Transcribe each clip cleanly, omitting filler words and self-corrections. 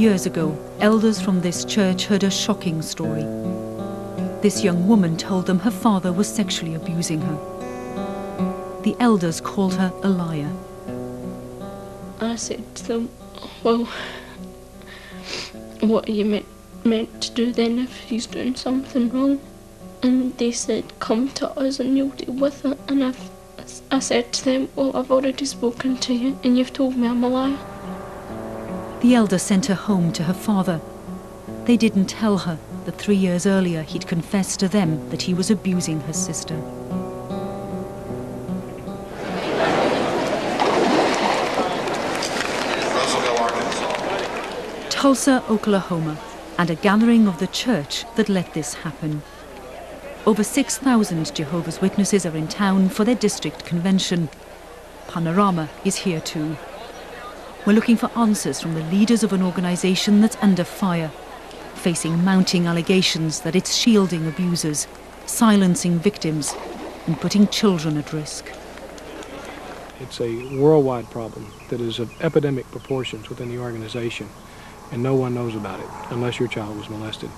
years ago, elders from this church heard a shocking story. This young woman told them her father was sexually abusing her. The elders called her a liar. I said to them, well, what are you meant to do then if he's doing something wrong? And they said, come to us and you'll deal with it. And I said to them, well, I've already spoken to you and you've told me I'm a liar. The elder sent her home to her father. They didn't tell her that 3 years earlier he'd confessed to them that he was abusing her sister. Tulsa, Oklahoma, and a gathering of the church that let this happen. Over 6,000 Jehovah's Witnesses are in town for their district convention. Panorama is here too. We're looking for answers from the leaders of an organisation that's under fire, facing mounting allegations that it's shielding abusers, silencing victims, and putting children at risk. It's a worldwide problem that is of epidemic proportions within the organisation, and no one knows about it unless your child was molested.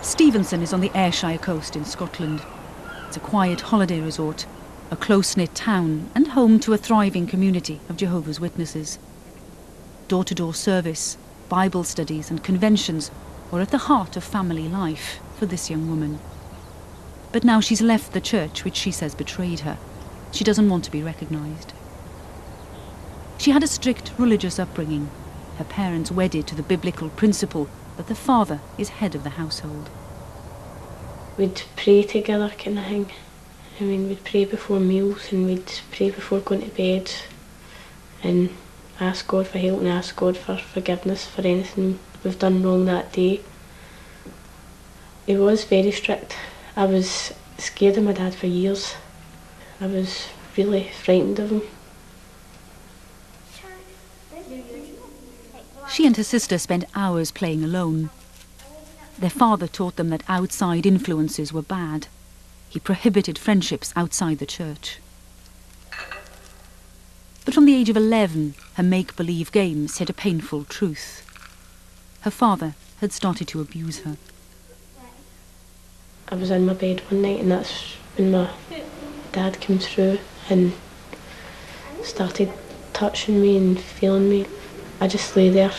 Stevenson is on the Ayrshire coast in Scotland. It's a quiet holiday resort, a close-knit town and home to a thriving community of Jehovah's Witnesses. Door-to-door service, Bible studies and conventions were at the heart of family life for this young woman. But now she's left the church, which she says betrayed her. She doesn't want to be recognised. She had a strict religious upbringing, her parents wedded to the biblical principle that the father is head of the household. We'd pray together kind of thing. I mean, we'd pray before meals and we'd pray before going to bed and ask God for help and ask God for forgiveness for anything we've done wrong that day. He was very strict. I was scared of my dad for years. I was really frightened of him. She and her sister spent hours playing alone. Their father taught them that outside influences were bad. He prohibited friendships outside the church. But from the age of 11, her make-believe games hid a painful truth. Her father had started to abuse her. I was in my bed one night and that's when my dad came through and started touching me and feeling me. I just lay there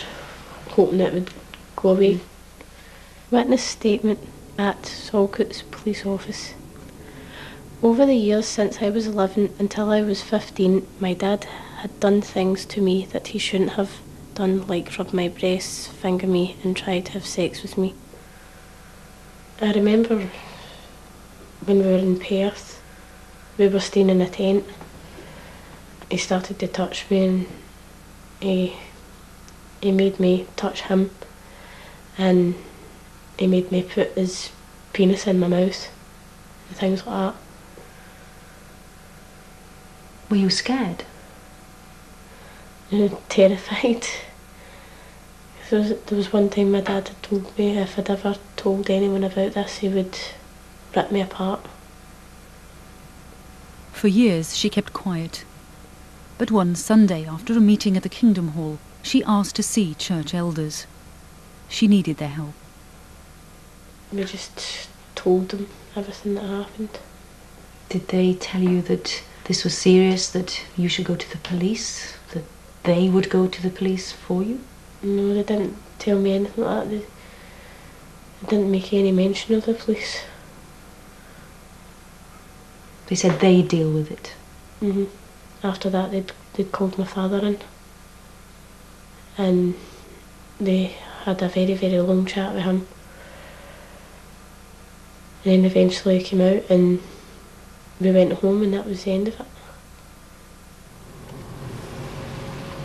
hoping it would go away. Witness statement at Salcoot's police office. Over the years since I was 11 until I was 15, my dad had done things to me that he shouldn't have done, like rub my breasts, finger me and try to have sex with me. I remember when we were in Perth, we were staying in a tent. He started to touch me and he made me touch him and he made me put his penis in my mouth and things like that. Were you scared? Terrified. There was one time my dad had told me if I'd ever told anyone about this, he would rip me apart. For years she kept quiet. But one Sunday, after a meeting at the Kingdom Hall, she asked to see church elders. She needed their help. We just told them everything that happened. Did they tell you that this was serious, that you should go to the police, that they would go to the police for you? No, they didn't tell me anything like that. They didn't make any mention of the police. They said they'd deal with it? Mm-hmm. After that they'd called my father in and they had a very, very long chat with him. And then eventually he came out and we went home and that was the end of it.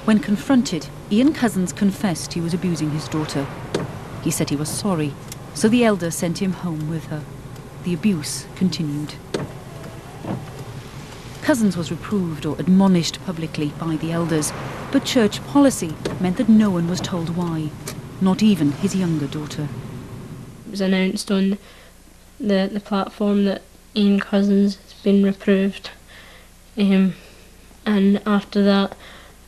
When confronted, Ian Cousins confessed he was abusing his daughter. He said he was sorry, so the elder sent him home with her. The abuse continued. Cousins was reproved or admonished publicly by the elders, but church policy meant that no one was told why, not even his younger daughter. It was announced on the platform that Ian Cousins has been reproved. And after that,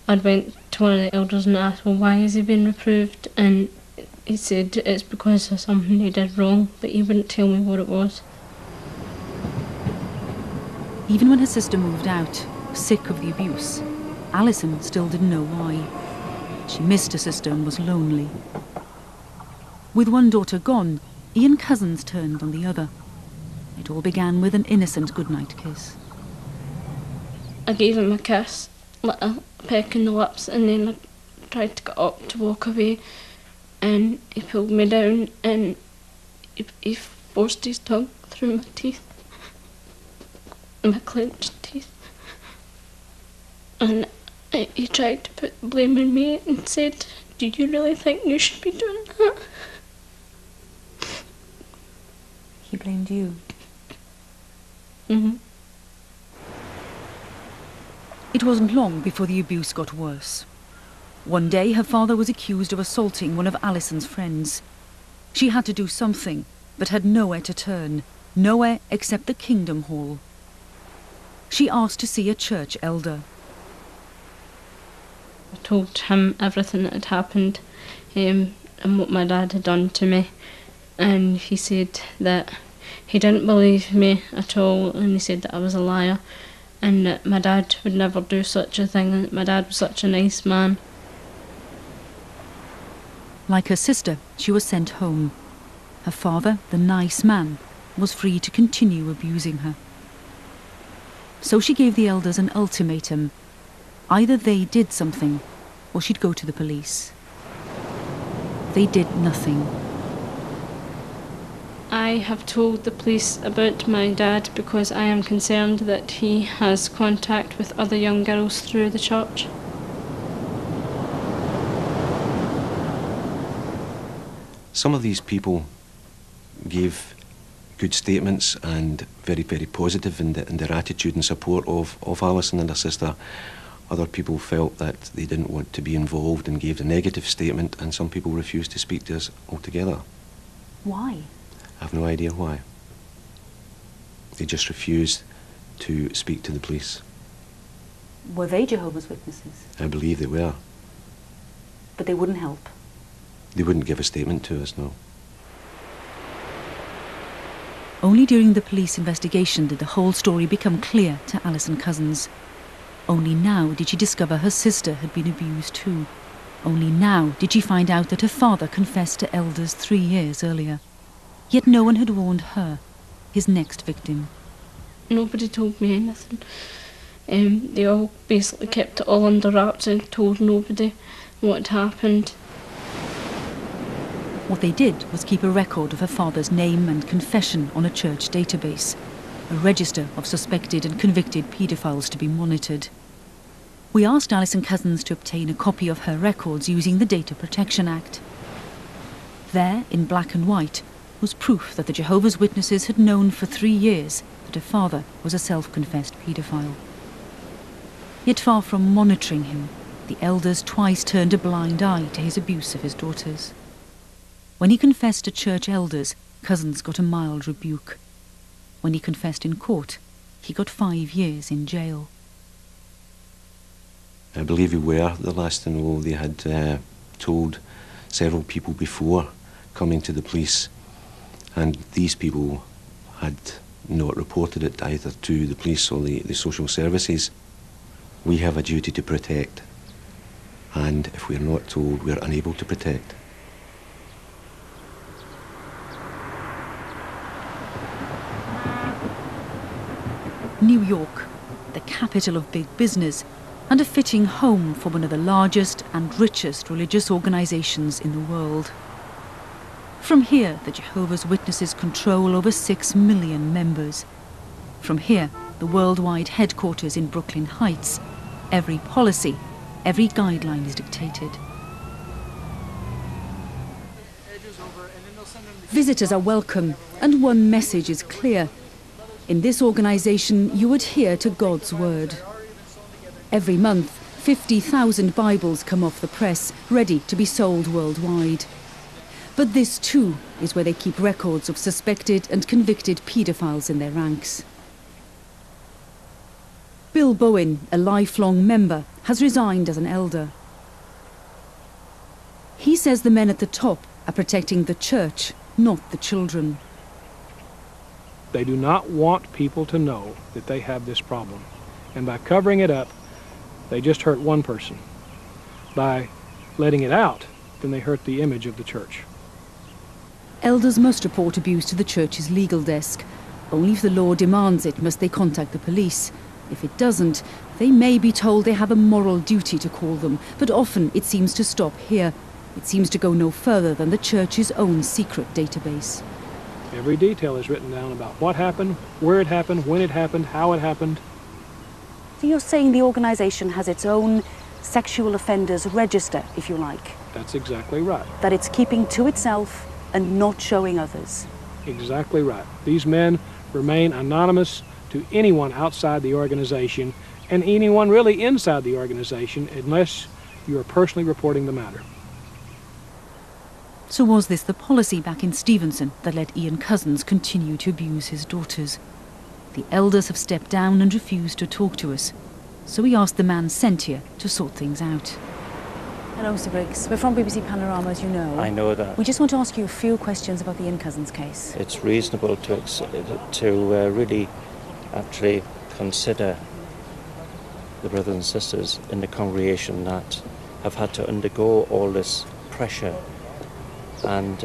I went to one of the elders and asked, well, why has he been reproved? And he said it's because of something he did wrong, but he wouldn't tell me what it was. Even when her sister moved out, sick of the abuse, Alison still didn't know why. She missed her sister and was lonely. With one daughter gone, Ian Cousins turned on the other. It all began with an innocent goodnight kiss. I gave him a kiss, like a peck in the lips, and then I tried to get up to walk away, and he pulled me down and he forced his tongue through my teeth, my clenched teeth, and he tried to put the blame on me and said, do you really think you should be doing that? He blamed you? Mm-hmm. It wasn't long before the abuse got worse. One day, her father was accused of assaulting one of Alison's friends. She had to do something, but had nowhere to turn, nowhere except the Kingdom Hall. She asked to see a church elder. I told him everything that had happened and what my dad had done to me, and he said that he didn't believe me at all, and he said that I was a liar and that my dad would never do such a thing, and that my dad was such a nice man. Like her sister, she was sent home. Her father, the nice man, was free to continue abusing her. So she gave the elders an ultimatum. Either they did something, or she'd go to the police. They did nothing. I have told the police about my dad because I am concerned that he has contact with other young girls through the church. Some of these people gave good statements and very, very positive in their attitude and support of Alison and her sister. Other people felt that they didn't want to be involved and gave a negative statement, and some people refused to speak to us altogether. Why? I have no idea why. They just refused to speak to the police. Were they Jehovah's Witnesses? I believe they were. But they wouldn't help? They wouldn't give a statement to us, no. Only during the police investigation did the whole story become clear to Alison Cousins. Only now did she discover her sister had been abused too. Only now did she find out that her father confessed to elders 3 years earlier. Yet no one had warned her, his next victim. Nobody told me anything. They all basically kept it all under wraps and told nobody what had happened. What they did was keep a record of her father's name and confession on a church database, a register of suspected and convicted paedophiles to be monitored. We asked Alison Cousins to obtain a copy of her records using the Data Protection Act. There, in black and white, was proof that the Jehovah's Witnesses had known for 3 years that her father was a self-confessed paedophile. Yet far from monitoring him, the elders twice turned a blind eye to his abuse of his daughters. When he confessed to church elders, Cousins got a mild rebuke. When he confessed in court, he got 5 years in jail. I believe we were the last to know. They had told several people before coming to the police, and these people had not reported it either to the police or the social services. We have a duty to protect, and if we're not told, we're unable to protect. New York, the capital of big business, and a fitting home for one of the largest and richest religious organizations in the world. From here, the Jehovah's Witnesses control over 6 million members. From here, the worldwide headquarters in Brooklyn Heights, every policy, every guideline is dictated. Visitors are welcome, and one message is clear. In this organization, you adhere to God's word. Every month, 50,000 Bibles come off the press, ready to be sold worldwide. But this too is where they keep records of suspected and convicted paedophiles in their ranks. Bill Bowen, a lifelong member, has resigned as an elder. He says the men at the top are protecting the church, not the children. They do not want people to know that they have this problem. And by covering it up, they just hurt one person. By letting it out, then they hurt the image of the church. Elders must report abuse to the church's legal desk. Only if the law demands it must they contact the police. If it doesn't, they may be told they have a moral duty to call them, but often it seems to stop here. It seems to go no further than the church's own secret database. Every detail is written down about what happened, where it happened, when it happened, how it happened. So you're saying the organisation has its own sexual offenders register, if you like? That's exactly right. That it's keeping to itself and not showing others? Exactly right. These men remain anonymous to anyone outside the organization and anyone really inside the organization unless you are personally reporting the matter. So was this the policy back in Stevenson that let Ian Cousins continue to abuse his daughters? The elders have stepped down and refused to talk to us, so we asked the man sent here to sort things out. Hello, Mr. Briggs. We're from BBC Panorama, as you know. I know that. We just want to ask you a few questions about the Ian Cousins case. It's reasonable to really actually consider the brothers and sisters in the congregation that have had to undergo all this pressure. And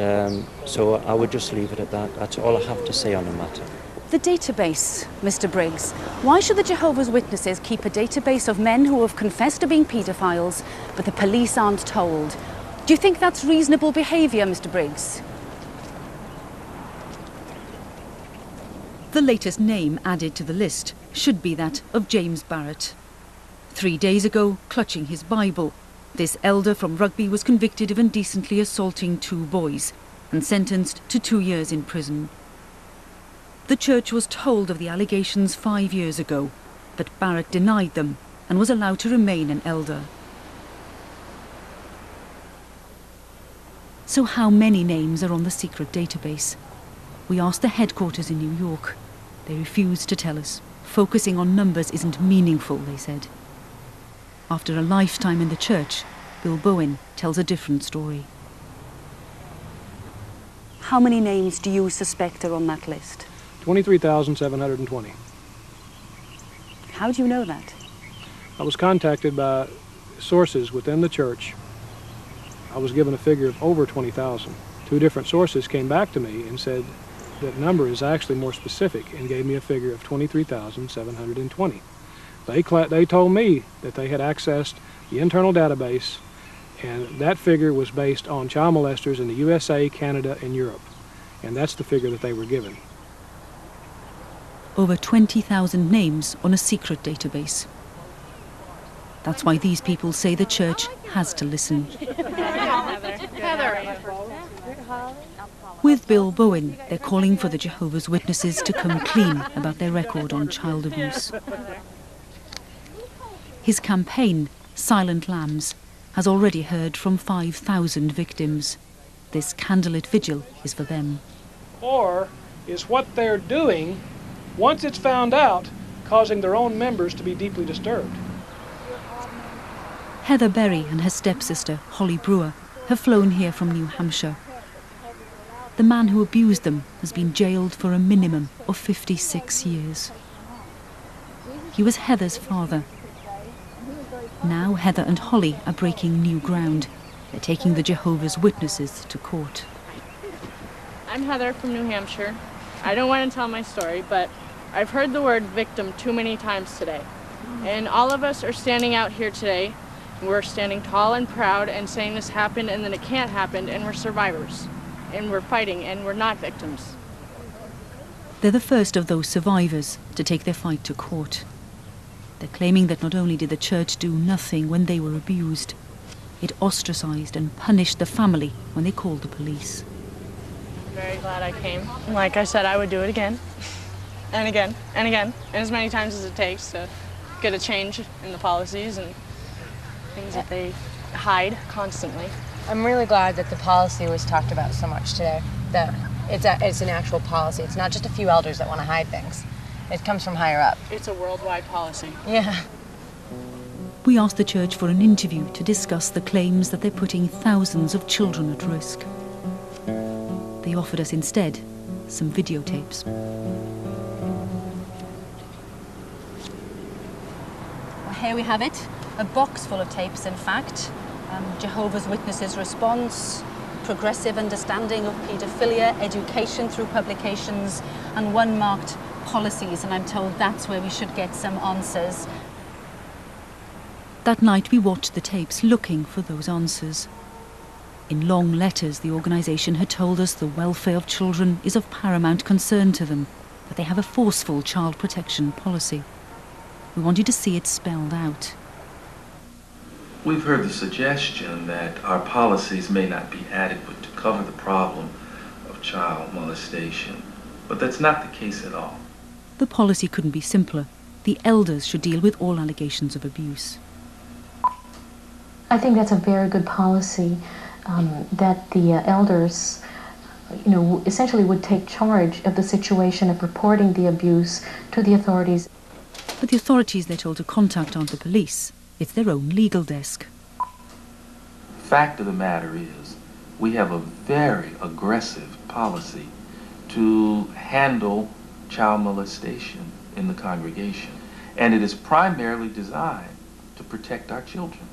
so I would just leave it at that. That's all I have to say on the matter. The database, Mr. Briggs. Why should the Jehovah's Witnesses keep a database of men who have confessed to being paedophiles, but the police aren't told? Do you think that's reasonable behaviour, Mr. Briggs? The latest name added to the list should be that of James Barrett. 3 days ago, clutching his Bible, this elder from Rugby was convicted of indecently assaulting 2 boys and sentenced to 2 years in prison. The church was told of the allegations 5 years ago, but Barrett denied them and was allowed to remain an elder. So how many names are on the secret database? We asked the headquarters in New York. They refused to tell us. Focusing on numbers isn't meaningful, they said. After a lifetime in the church, Bill Bowen tells a different story. How many names do you suspect are on that list? 23,720. How do you know that? I was contacted by sources within the church. I was given a figure of over 20,000. 2 different sources came back to me and said that number is actually more specific and gave me a figure of 23,720. They told me that they had accessed the internal database, and that figure was based on child molesters in the USA, Canada, and Europe. And that's the figure that they were given. Over 20,000 names on a secret database. That's why these people say the church has to listen. With Bill Bowen, they're calling for the Jehovah's Witnesses to come clean about their record on child abuse. His campaign, Silent Lambs, has already heard from 5,000 victims. This candlelit vigil is for them. Or is what they're doing, once it's found out, causing their own members to be deeply disturbed. Heather Berry and her stepsister, Holly Brewer, have flown here from New Hampshire. The man who abused them has been jailed for a minimum of 56 years. He was Heather's father. Now Heather and Holly are breaking new ground. They're taking the Jehovah's Witnesses to court. I'm Heather from New Hampshire. I don't want to tell my story, but I've heard the word victim too many times today. And all of us are standing out here today. We're standing tall and proud and saying this happened and then it can't happen, and we're survivors. And we're fighting and we're not victims. They're the first of those survivors to take their fight to court. They're claiming that not only did the church do nothing when they were abused, it ostracized and punished the family when they called the police. I'm very glad I came. Like I said, I would do it again, and again, and again, and as many times as it takes to get a change in the policies and things that they hide constantly. I'm really glad that the policy was talked about so much today, that it's an actual policy. It's not just a few elders that want to hide things. It comes from higher up. It's a worldwide policy. Yeah. We asked the church for an interview to discuss the claims that they're putting thousands of children at risk. They offered us instead some videotapes. Well, here we have it, a box full of tapes, in fact. Jehovah's Witnesses response, progressive understanding of paedophilia, education through publications, and one marked policies, and I'm told that's where we should get some answers. That night we watched the tapes looking for those answers. In long letters, the organisation had told us the welfare of children is of paramount concern to them, that they have a forceful child protection policy. We wanted to see it spelled out. We've heard the suggestion that our policies may not be adequate to cover the problem of child molestation, but that's not the case at all. The policy couldn't be simpler. The elders should deal with all allegations of abuse. I think that's a very good policy, that the elders, essentially would take charge of the situation of reporting the abuse to the authorities. But the authorities they're told to contact aren't the police. It's their own legal desk. Fact of the matter is, we have a very aggressive policy to handle child molestation in the congregation, and it is primarily designed to protect our children.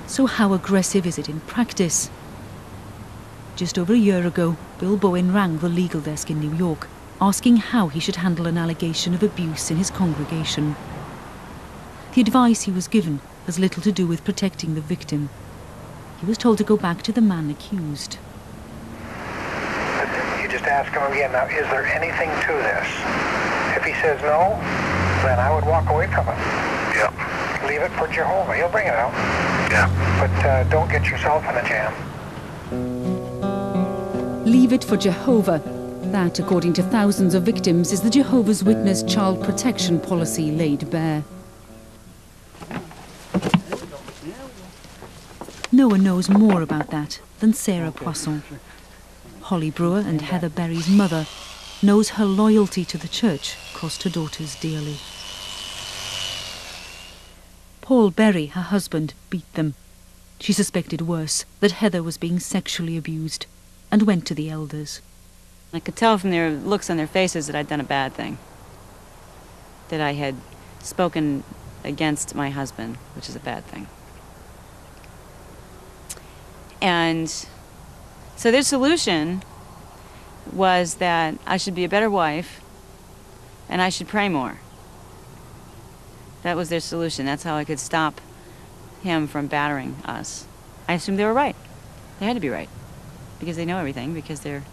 So how aggressive is it in practice? Just over a year ago, Bill Bowen rang the legal desk in New York, asking how he should handle an allegation of abuse in his congregation. The advice he was given has little to do with protecting the victim. He was told to go back to the man accused. You just ask him again, now, is there anything to this? If he says no, then I would walk away from it. Yeah. Leave it for Jehovah. He'll bring it out. Yeah. But don't get yourself in a jam. Leave it for Jehovah. That, according to thousands of victims, is the Jehovah's Witness child protection policy laid bare. No one knows more about that than Sarah Poisson. Holly Brewer and Heather Berry's mother knows her loyalty to the church cost her daughters dearly. Paul Berry, her husband, beat them. She suspected worse, that Heather was being sexually abused, and went to the elders. I could tell from their looks on their faces that I'd done a bad thing. That I had spoken against my husband, which is a bad thing. And so their solution was that I should be a better wife and I should pray more. That was their solution. That's how I could stop him from battering us. I assumed they were right. They had to be right. Because they know everything, because they're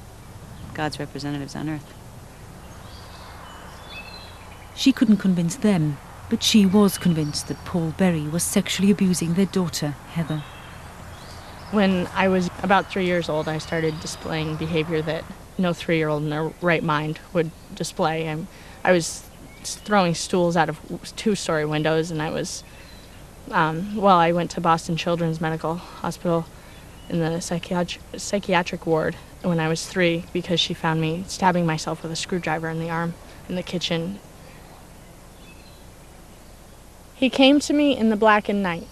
God's representatives on earth. She couldn't convince them, but she was convinced that Paul Berry was sexually abusing their daughter, Heather. When I was about 3 years old, I started displaying behavior that no 3-year-old in their right mind would display. I was throwing stools out of 2-story windows, and I was, I went to Boston Children's Medical Hospital in the psychiatric ward when I was 3 because she found me stabbing myself with a screwdriver in the arm in the kitchen. He came to me in the blackened night,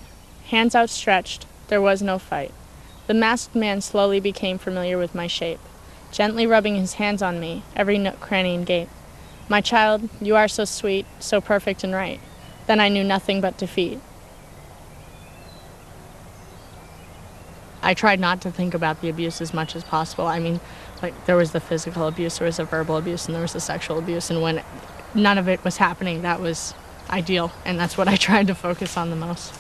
hands outstretched. There was no fight. The masked man slowly became familiar with my shape, gently rubbing his hands on me, every nook, cranny, and gate. My child, you are so sweet, so perfect and right. Then I knew nothing but defeat. I tried not to think about the abuse as much as possible. I mean, there was the physical abuse, there was the verbal abuse, and there was the sexual abuse, and when none of it was happening, that was ideal, and that's what I tried to focus on the most.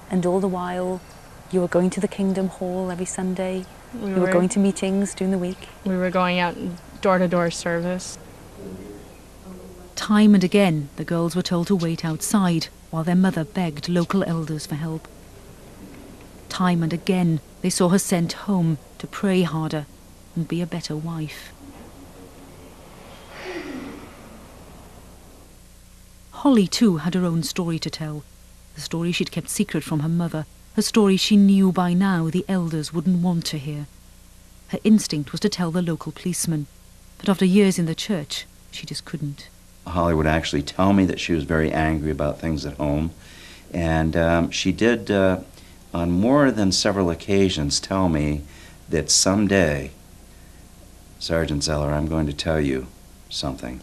And all the while, you were going to the Kingdom Hall every Sunday? You were going to meetings during the week? We were going out in door-to-door service. Time and again, the girls were told to wait outside while their mother begged local elders for help. Time and again, they saw her sent home to pray harder and be a better wife. Holly, too, had her own story to tell. The story she'd kept secret from her mother. A story she knew by now the elders wouldn't want to hear. Her instinct was to tell the local policeman. But after years in the church, she just couldn't. Holly would actually tell me that she was very angry about things at home. And she did, on more than several occasions, tell me that someday, Sergeant Zeller, I'm going to tell you something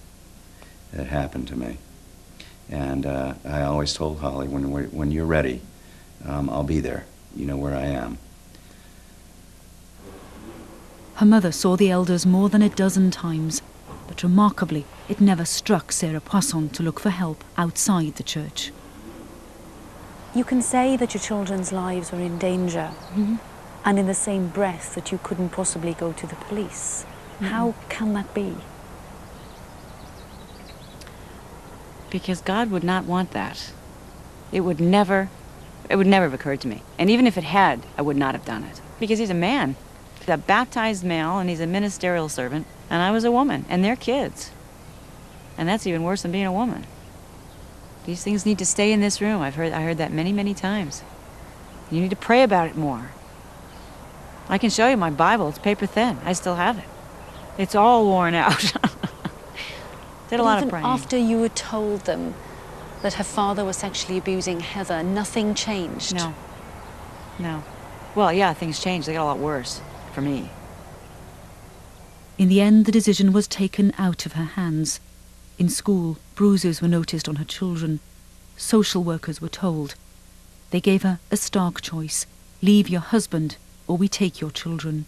that happened to me. And I always told Holly, when you're ready, I'll be there. You know where I am. Her mother saw the elders more than a dozen times, but remarkably, it never struck Sarah Poisson to look for help outside the church. You can say that your children's lives were in danger, and in the same breath that you couldn't possibly go to the police. How can that be? Because God would not want that. It would never have occurred to me. And even if it had, I would not have done it. Because he's a man. He's a baptized male, and he's a ministerial servant, and I was a woman, and they're kids. And that's even worse than being a woman. These things need to stay in this room. I heard that many, many times. You need to pray about it more. I can show you my Bible. It's paper thin. I still have it. It's all worn out. Did a lot of praying. After you were told them that her father was sexually abusing Heather, nothing changed? No. No. Well, yeah, things changed. They got a lot worse for me. In the end, the decision was taken out of her hands. In school, bruises were noticed on her children. Social workers were told. They gave her a stark choice: leave your husband, or we take your children.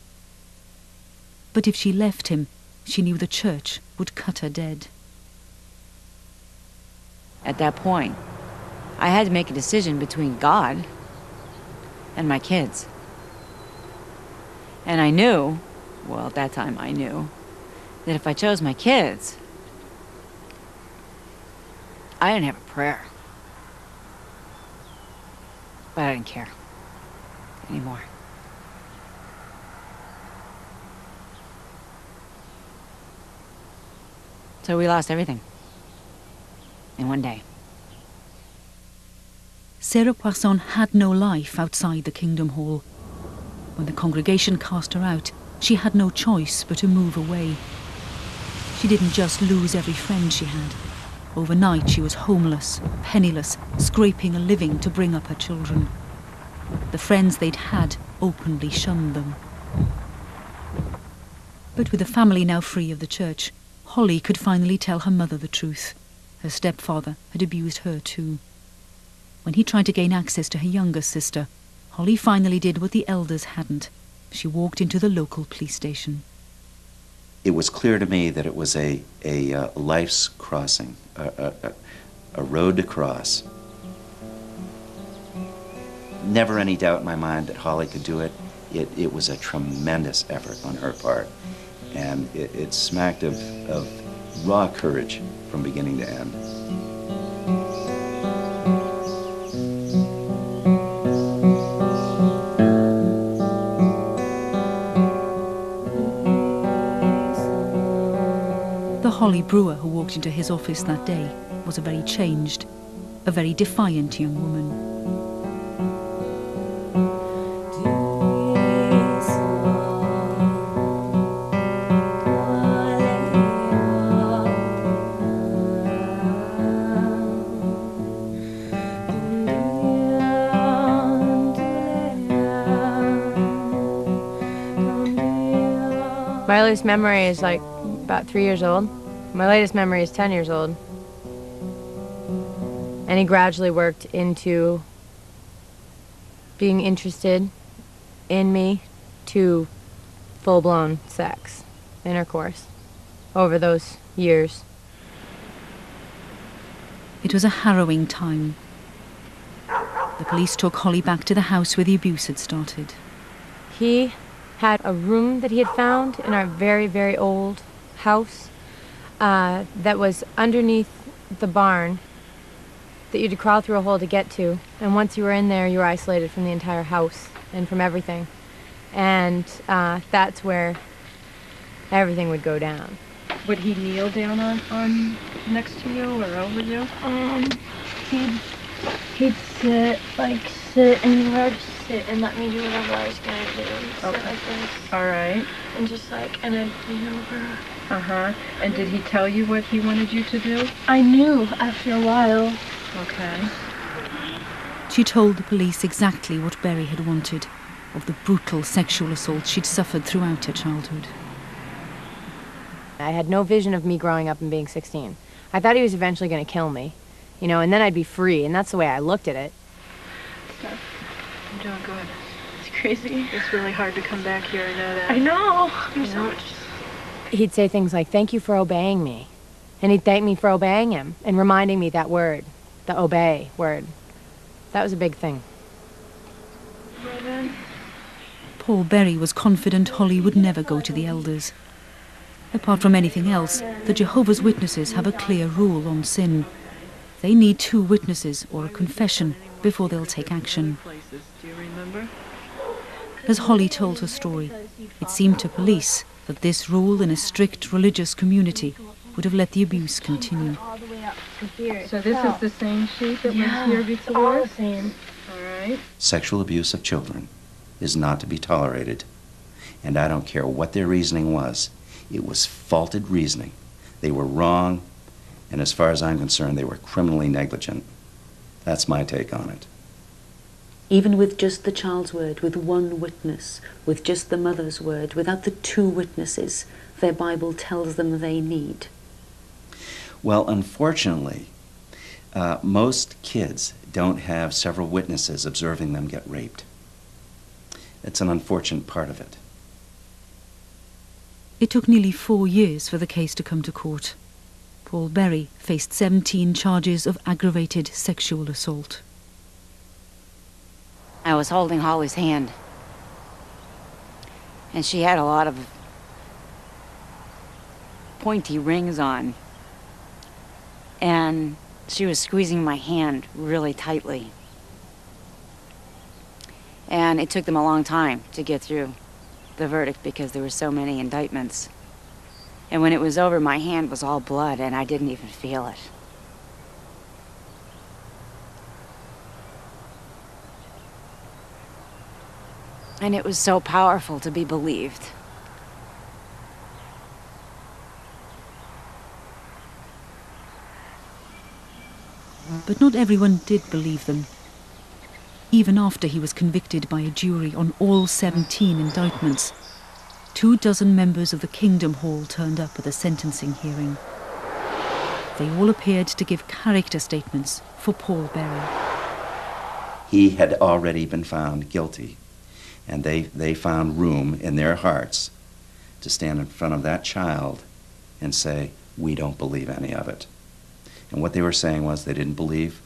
But if she left him, she knew the church would cut her dead. At that point, I had to make a decision between God and my kids. And I knew, well, at that time I knew, that if I chose my kids, I didn't have a prayer. But I didn't care anymore. So we lost everything in one day. Sarah Poisson had no life outside the Kingdom Hall. When the congregation cast her out, she had no choice but to move away. She didn't just lose every friend she had. Overnight, she was homeless, penniless, scraping a living to bring up her children. The friends they'd had openly shunned them. But with the family now free of the church, Holly could finally tell her mother the truth. Her stepfather had abused her too. When he tried to gain access to her younger sister, Holly finally did what the elders hadn't. She walked into the local police station. It was clear to me that it was a life's crossing, a road to cross. Never any doubt in my mind that Holly could do it. It was a tremendous effort on her part, and it smacked of raw courage from beginning to end. The Holly Brewer who walked into his office that day was a very changed, a very defiant young woman. My earliest memory is like about 3 years old. My latest memory is 10 years old. And he gradually worked into being interested in me to full-blown sex, intercourse, over those years. It was a harrowing time. The police took Holly back to the house where the abuse had started. He had a room that he had found in our very, very old house that was underneath the barn that you had to crawl through a hole to get to. And once you were in there, you were isolated from the entire house and from everything. And that's where everything would go down. Would he kneel down on next to you or over you? He'd He'd sit anywhere, just sit and let me do whatever I was gonna do. Sit like this. All right. And just and I'd lean over. Uh-huh. And did he tell you what he wanted you to do? I knew after a while. Okay. She told the police exactly what Berry had wanted, of the brutal sexual assault she'd suffered throughout her childhood. I had no vision of me growing up and being 16. I thought he was eventually going to kill me, you know, and then I'd be free, and that's the way I looked at it. I'm doing good. It's crazy. It's really hard to come back here, I know that. I know. I'm so much. He'd say things like, "Thank you for obeying me." And he'd thank me for obeying him and reminding me that word, the obey word. That was a big thing. Paul Berry was confident Holly would never go to the elders. Apart from anything else, the Jehovah's Witnesses have a clear rule on sin. They need 2 witnesses or a confession before they'll take action. Do you remember? As Holly told her story, it seemed to police that this rule in a strict religious community would have let the abuse continue. So this is the same sheet that was here before? All the same. All right. Sexual abuse of children is not to be tolerated. And I don't care what their reasoning was. It was faulted reasoning. They were wrong, and as far as I'm concerned, they were criminally negligent. That's my take on it. Even with just the child's word, with 1 witness, with just the mother's word, without the 2 witnesses their Bible tells them they need. Well, unfortunately, most kids don't have several witnesses observing them get raped. It's an unfortunate part of it. It took nearly 4 years for the case to come to court. Paul Berry faced 17 charges of aggravated sexual assault. I was holding Holly's hand, and she had a lot of pointy rings on, and she was squeezing my hand really tightly. And it took them a long time to get through the verdict because there were so many indictments. And when it was over, my hand was all blood and I didn't even feel it. And it was so powerful to be believed. But not everyone did believe them. Even after he was convicted by a jury on all 17 indictments, 24 members of the Kingdom Hall turned up at the sentencing hearing. They all appeared to give character statements for Paul Berry. He had already been found guilty, and they found room in their hearts to stand in front of that child and say, "We don't believe any of it." And what they were saying was they didn't believe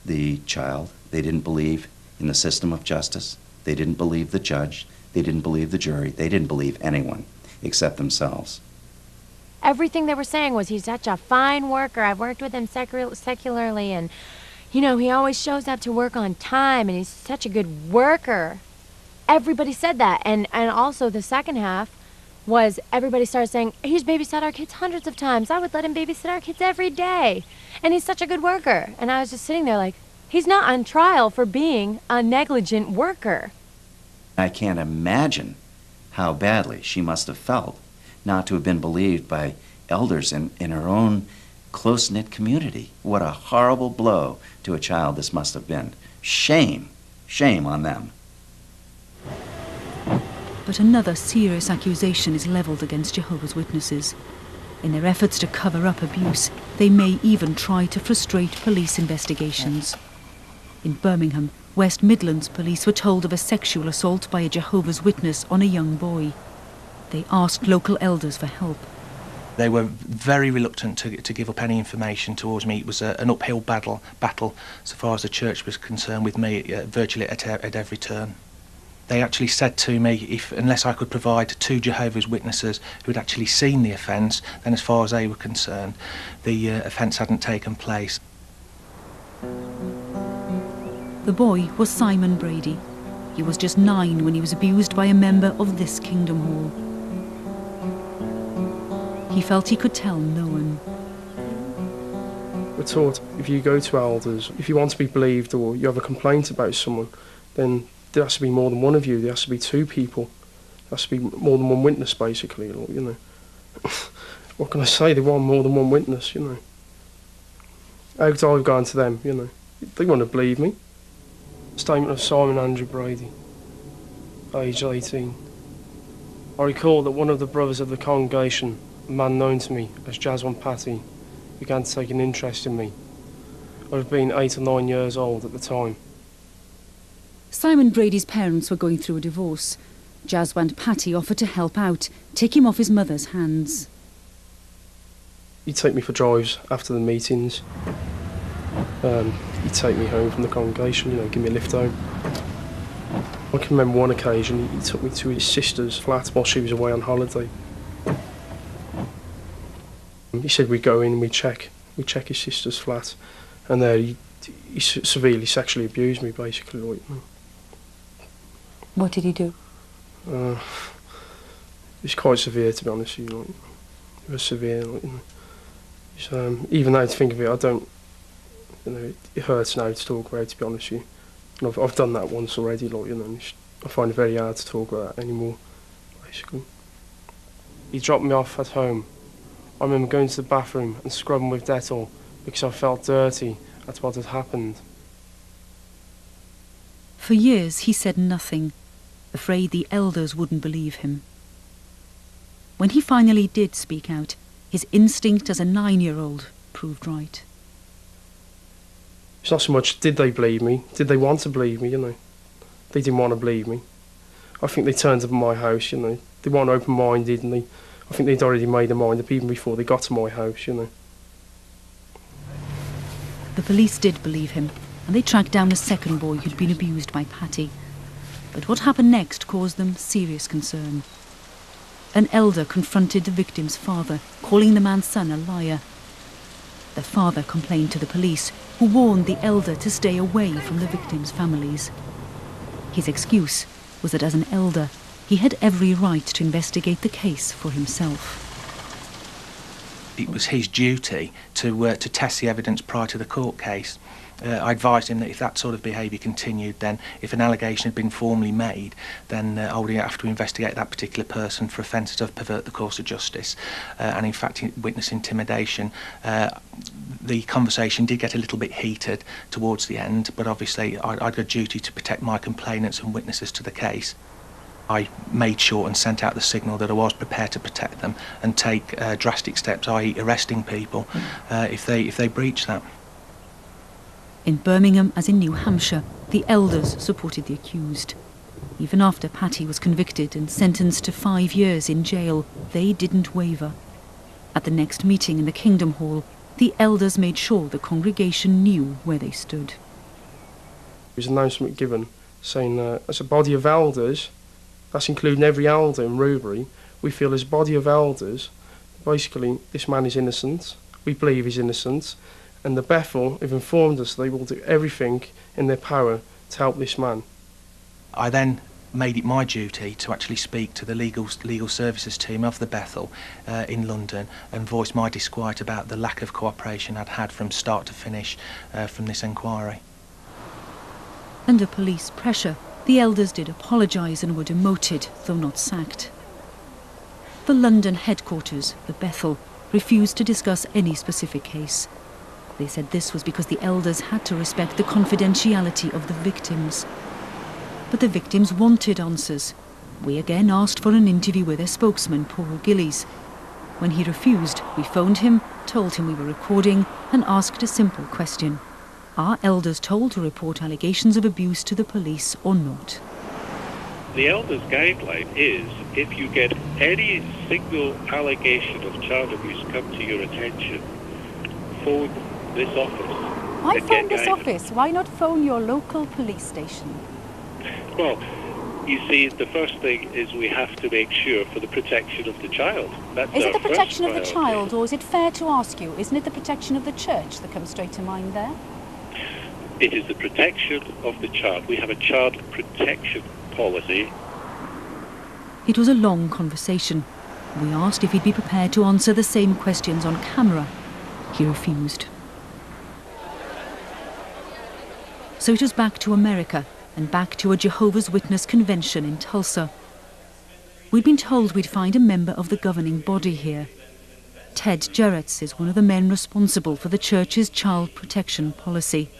the child, they didn't believe in the system of justice, they didn't believe the judge, they didn't believe the jury, they didn't believe anyone except themselves. Everything they were saying was, he's such a fine worker. I've worked with him secularly, and, you know, he always shows up to work on time, and he's such a good worker. Everybody said that, and also the second half was everybody started saying, he's babysat our kids hundreds of times. I would let him babysit our kids every day, and he's such a good worker. And I was just sitting there like, he's not on trial for being a negligent worker. I can't imagine how badly she must have felt not to have been believed by elders in her own close-knit community. What a horrible blow to a child this must have been. Shame, shame on them. But another serious accusation is levelled against Jehovah's Witnesses. In their efforts to cover up abuse, they may even try to frustrate police investigations. In Birmingham, West Midlands police were told of a sexual assault by a Jehovah's Witness on a young boy. They asked local elders for help. They were very reluctant to give up any information towards me. It was an uphill battle so far as the church was concerned with me, virtually at every turn. They actually said to me, unless I could provide 2 Jehovah's Witnesses who had actually seen the offence, then as far as they were concerned, the offence hadn't taken place. The boy was Simon Brady. He was just 9 when he was abused by a member of this Kingdom Hall. He felt he could tell no one. We're taught if you go to elders, if you want to be believed or you have a complaint about someone, then there has to be more than one of you. There has to be two people. There has to be more than one witness, basically, you know. What can I say? They want more than one witness, you know. How could I have gone to them, you know? They wouldn't have believed me. Statement of Simon Andrew Brady, age 18. I recall that one of the brothers of the congregation, a man known to me as Jehovah Patty, began to take an interest in me. I would have been 8 or 9 years old at the time. Simon Brady's parents were going through a divorce. Jaswant Patty offered to help out, take him off his mother's hands. He'd take me for drives after the meetings. He'd take me home from the congregation, you know, give me a lift home. I can remember one occasion he took me to his sister's flat while she was away on holiday. He said we'd go in and we'd check his sister's flat, and there he severely sexually abused me, basically. Like, you know. What did he do? It was quite severe, to be honest with you. Like, it was severe. Like, you know. Even though to think of it, I don't. You know, it hurts now to talk about it, to be honest with you. And I've done that once already. Like, you know, and I find it very hard to talk about that anymore. Basically, he dropped me off at home. I remember going to the bathroom and scrubbing with Dettol because I felt dirty at what had happened. For years he said nothing, afraid the elders wouldn't believe him. When he finally did speak out, his instinct as a 9-year-old proved right. It's not so much did they believe me, did they want to believe me, you know. They didn't want to believe me. I think they turned up at my house, you know. They weren't open-minded, and I think they'd already made their mind up even before they got to my house, you know. The police did believe him, and they tracked down a second boy who'd been abused by Patty. But what happened next caused them serious concern. An elder confronted the victim's father, calling the man's son a liar. The father complained to the police, who warned the elder to stay away from the victims' families. His excuse was that as an elder, he had every right to investigate the case for himself. It was his duty to test the evidence prior to the court case. I advised him that if that sort of behaviour continued, then if an allegation had been formally made, then I would have to investigate that particular person for offences of pervert the course of justice. And in fact, witness intimidation. The conversation did get a little bit heated towards the end, but obviously I'd got a duty to protect my complainants and witnesses to the case. I made sure and sent out the signal that I was prepared to protect them and take drastic steps, i.e. arresting people, if they breach that. In Birmingham, as in New Hampshire, the elders supported the accused. Even after Patty was convicted and sentenced to 5 years in jail, they didn't waver. At the next meeting in the Kingdom Hall, the elders made sure the congregation knew where they stood. There was an announcement given saying, as a body of elders, that's including every elder in Rubery, we feel as a body of elders, basically, this man is innocent, we believe he's innocent, and the Bethel have informed us they will do everything in their power to help this man. I then made it my duty to actually speak to the legal services team of the Bethel in London and voice my disquiet about the lack of cooperation I'd had from start to finish from this inquiry. Under police pressure, the elders did apologise and were demoted, though not sacked. The London headquarters, the Bethel, refused to discuss any specific case. They said this was because the elders had to respect the confidentiality of the victims. But the victims wanted answers. We again asked for an interview with their spokesman, Paul Gillies. When he refused, we phoned him, told him we were recording, and asked a simple question. Are elders told to report allegations of abuse to the police or not? The elders' guideline is if you get any single allegation of child abuse come to your attention, phone this office. Why phone this office? Why not phone your local police station? Well, you see, the first thing is we have to make sure for the protection of the child. Is it the protection of the child, or is it fair to ask you, isn't it the protection of the church that comes straight to mind there? It is the protection of the child. We have a child protection policy. It was a long conversation. We asked if he'd be prepared to answer the same questions on camera. He refused. So it was back to America and back to a Jehovah's Witness convention in Tulsa. We'd been told we'd find a member of the governing body here. Ted Jarretts is one of the men responsible for the church's child protection policy.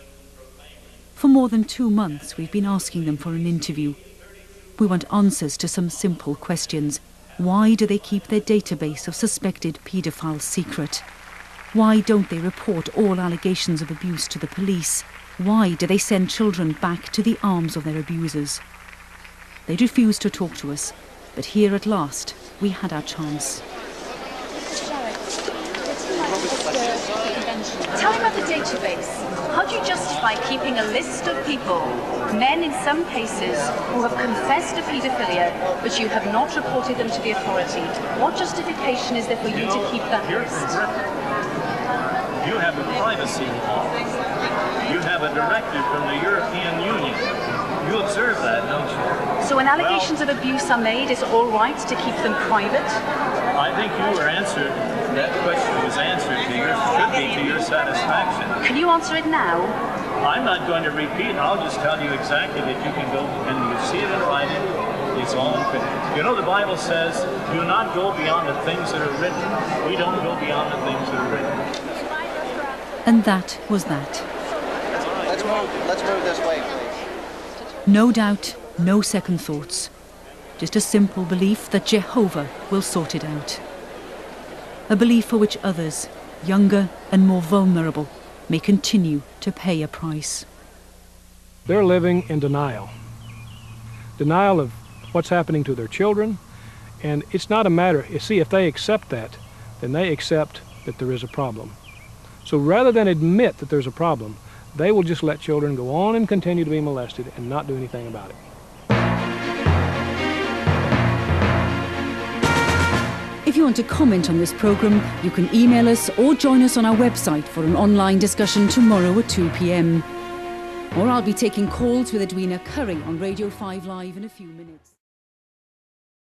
For more than 2 months, we've been asking them for an interview. We want answers to some simple questions. Why do they keep their database of suspected paedophiles secret? Why don't they report all allegations of abuse to the police? Why do they send children back to the arms of their abusers? They'd refused to talk to us, but here at last, we had our chance. Tell me about the database. How do you justify keeping a list of people, men in some cases, who have confessed to paedophilia, but you have not reported them to the authority? What justification is there for you to keep that list? You have a privacy law. You have a directive from the European Union. You observe that, don't you? So when allegations of abuse are made, it's all right to keep them private? I think you were answered. That question was answered to should be to your satisfaction. Can you answer it now? I'm not going to repeat. I'll just tell you exactly that you can go and you see it in writing. It's all in print. You know, the Bible says, do not go beyond the things that are written. We don't go beyond the things that are written. And that was that. Let's move this way, please. No doubt, no second thoughts. Just a simple belief that Jehovah will sort it out. A belief for which others, younger and more vulnerable, may continue to pay a price. They're living in denial. Denial of what's happening to their children, and it's not a matter, you see, if they accept that, then they accept that there is a problem. So rather than admit that there's a problem, they will just let children go on and continue to be molested and not do anything about it. If you want to comment on this programme, you can email us or join us on our website for an online discussion tomorrow at 2 p.m. Or I'll be taking calls with Edwina Curry on Radio 5 Live in a few minutes.